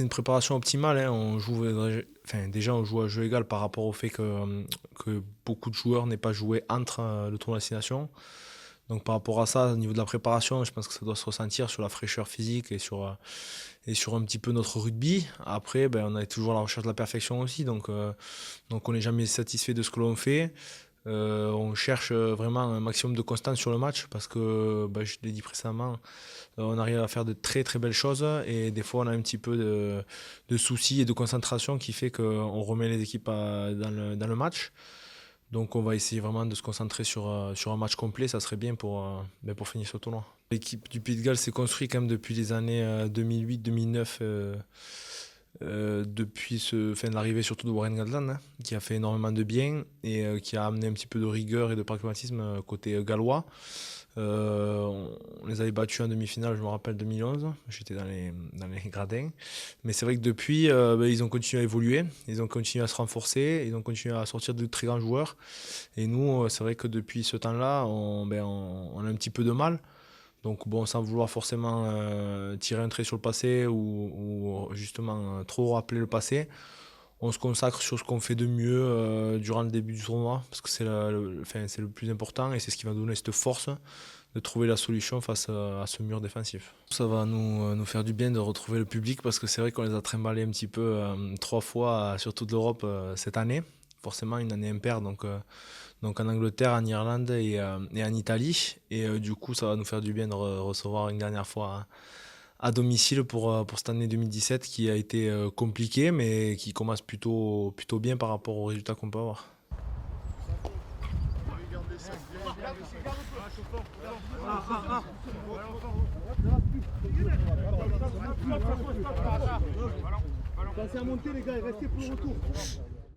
c'est une préparation optimale, hein. Déjà, on joue à jeu égal par rapport au fait que beaucoup de joueurs n'aient pas joué entre le tournoi Destination. Donc par rapport à ça, au niveau de la préparation, je pense que ça doit se ressentir sur la fraîcheur physique et sur un petit peu notre rugby. Après, ben, on est toujours à la recherche de la perfection aussi, donc on n'est jamais satisfait de ce que l'on fait. On cherche vraiment un maximum de constance sur le match parce que, ben, je l'ai dit précédemment, on arrive à faire de très très belles choses et des fois on a un petit peu de soucis et de concentration qui fait qu'on remet les équipes dans le match. Donc on va essayer vraiment de se concentrer sur un match complet, ça serait bien pour finir ce tournoi. L'équipe du Pays de Galles s'est construite quand même depuis les années 2008-2009, depuis l'arrivée surtout de Warren Gatland, hein, qui a fait énormément de bien et qui a amené un petit peu de rigueur et de pragmatisme côté gallois. On les avait battus en demi-finale, je me rappelle 2011, j'étais dans les gradins. Mais c'est vrai que depuis, ils ont continué à évoluer, ils ont continué à se renforcer, ils ont continué à sortir de très grands joueurs. Et nous, c'est vrai que depuis ce temps-là, on a un petit peu de mal. Donc bon, sans vouloir forcément tirer un trait sur le passé ou justement trop rappeler le passé, on se consacre sur ce qu'on fait de mieux durant le début du tournoi, parce que c'est le plus important et c'est ce qui va donner cette force de trouver la solution face à ce mur défensif. Ça va nous faire du bien de retrouver le public, parce que c'est vrai qu'on les a trimballés un petit peu 3 fois sur toute l'Europe cette année. Forcément une année impaire, donc en Angleterre, en Irlande et en Italie. Et du coup, ça va nous faire du bien de recevoir une dernière fois à domicile pour cette année 2017 qui a été compliquée, mais qui commence plutôt bien par rapport aux résultats qu'on peut avoir. Pensez à monter les gars et restez pour le retour.